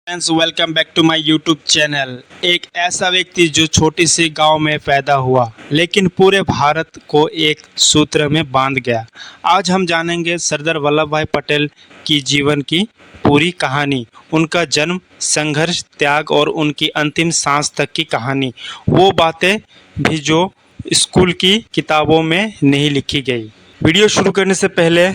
Friends, welcome back to my YouTube channel. एक ऐसा व्यक्ति जो छोटी सी गांव में पैदा हुआ लेकिन पूरे भारत को एक सूत्र में बांध गया। आज हम जानेंगे सरदार वल्लभ भाई पटेल की जीवन की पूरी कहानी, उनका जन्म, संघर्ष, त्याग और उनकी अंतिम सांस तक की कहानी। वो बातें भी जो स्कूल की किताबों में नहीं लिखी गई। वीडियो शुरू करने से पहले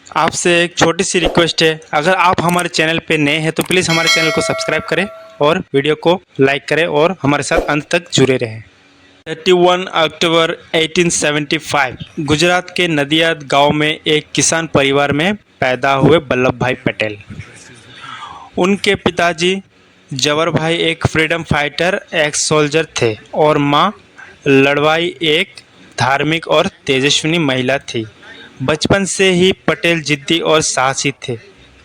आपसे एक छोटी सी रिक्वेस्ट है, अगर आप हमारे चैनल पे नए हैं तो प्लीज़ हमारे चैनल को सब्सक्राइब करें और वीडियो को लाइक करें और हमारे साथ अंत तक जुड़े रहें। 31 अक्टूबर 1875 गुजरात के नदियाद गांव में एक किसान परिवार में पैदा हुए वल्लभ भाई पटेल। उनके पिताजी जवर भाई एक फ्रीडम फाइटर एक्स सोल्जर थे और माँ लड़वाई एक धार्मिक और तेजस्विनी महिला थी। बचपन से ही पटेल जिद्दी और साहसी थे।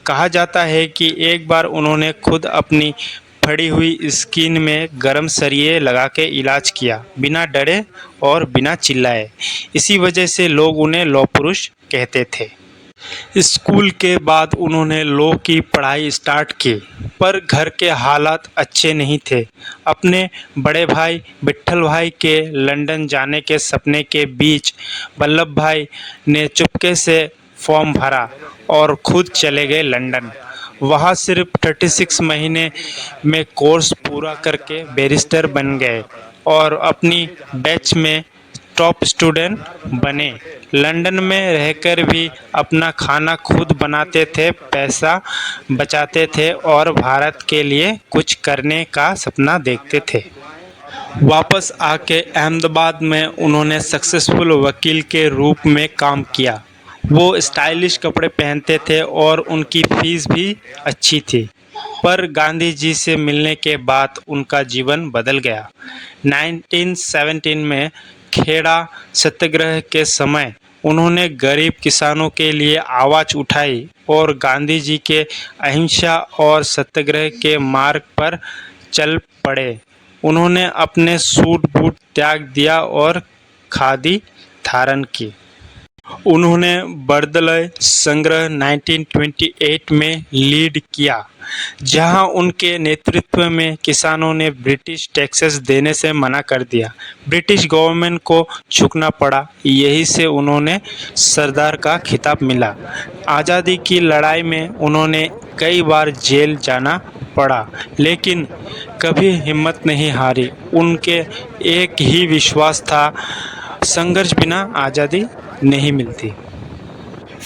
कहा जाता है कि एक बार उन्होंने खुद अपनी फटी हुई स्किन में गर्म सरिये लगा के इलाज किया, बिना डरे और बिना चिल्लाए। इसी वजह से लोग उन्हें लौह पुरुष कहते थे। स्कूल के बाद उन्होंने लॉ की पढ़ाई स्टार्ट की, पर घर के हालात अच्छे नहीं थे। अपने बड़े भाई विट्ठल भाई के लंदन जाने के सपने के बीच वल्लभ भाई ने चुपके से फॉर्म भरा और खुद चले गए लंदन। वहाँ सिर्फ 36 महीने में कोर्स पूरा करके बैरिस्टर बन गए और अपनी बैच में टॉप स्टूडेंट बने। लंदन में रहकर भी अपना खाना खुद बनाते थे, पैसा बचाते थे और भारत के लिए कुछ करने का सपना देखते थे। वापस आके अहमदाबाद में उन्होंने सक्सेसफुल वकील के रूप में काम किया। वो स्टाइलिश कपड़े पहनते थे और उनकी फीस भी अच्छी थी। पर गांधी जी से मिलने के बाद उनका जीवन बदल गया। 1917 में खेड़ा सत्याग्रह के समय उन्होंने गरीब किसानों के लिए आवाज़ उठाई और गांधी जी के अहिंसा और सत्याग्रह के मार्ग पर चल पड़े। उन्होंने अपने सूट बूट त्याग दिया और खादी धारण की। उन्होंने बर्दलय संग्रह 1928 में लीड किया, जहां उनके नेतृत्व में किसानों ने ब्रिटिश टैक्सेस देने से मना कर दिया। ब्रिटिश गवर्नमेंट को झुकना पड़ा, यही से उन्होंने सरदार का खिताब मिला। आज़ादी की लड़ाई में उन्होंने कई बार जेल जाना पड़ा, लेकिन कभी हिम्मत नहीं हारी। उनके एक ही विश्वास था, संघर्ष बिना आज़ादी नहीं मिलती।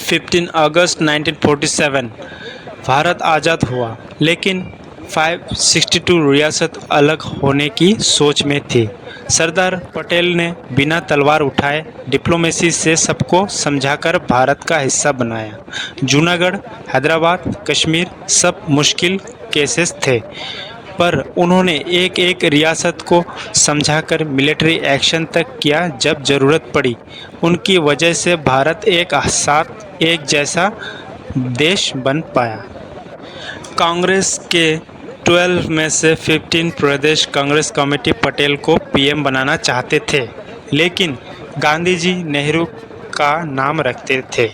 15 अगस्त 1947 भारत आज़ाद हुआ, लेकिन 562 रियासत अलग होने की सोच में थी। सरदार पटेल ने बिना तलवार उठाए डिप्लोमेसी से सबको समझाकर भारत का हिस्सा बनाया। जूनागढ़, हैदराबाद, कश्मीर सब मुश्किल केसेस थे, पर उन्होंने एक एक रियासत को समझाकर मिलिट्री एक्शन तक किया जब ज़रूरत पड़ी। उनकी वजह से भारत एक साथ एक जैसा देश बन पाया। कांग्रेस के 12 में से 15 प्रदेश कांग्रेस कमेटी पटेल को पीएम बनाना चाहते थे, लेकिन गांधी जी नेहरू का नाम रखते थे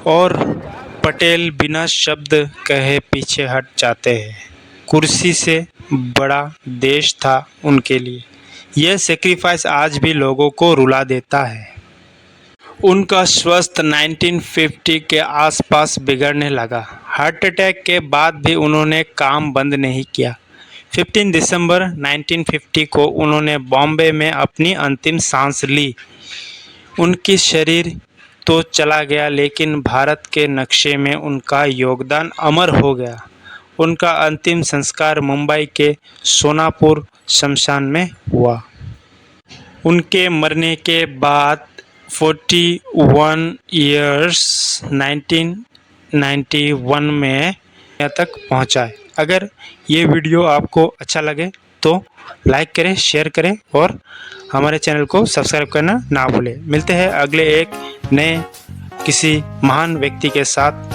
और पटेल बिना शब्द कहे पीछे हट जाते हैं। कुर्सी से बड़ा देश था उनके लिए। यह सेक्रीफाइस आज भी लोगों को रुला देता है। उनका स्वास्थ्य 1950 के आसपास बिगड़ने लगा। हार्ट अटैक के बाद भी उन्होंने काम बंद नहीं किया। 15 दिसंबर 1950 को उन्होंने बॉम्बे में अपनी अंतिम सांस ली। उनकी शरीर तो चला गया, लेकिन भारत के नक्शे में उनका योगदान अमर हो गया। उनका अंतिम संस्कार मुंबई के सोनापुर शमशान में हुआ। उनके मरने के बाद 41 ईयर्स 1991 में यहाँ तक पहुँचा है। अगर ये वीडियो आपको अच्छा लगे तो लाइक करें, शेयर करें और हमारे चैनल को सब्सक्राइब करना ना भूलें। मिलते हैं अगले एक नए किसी महान व्यक्ति के साथ।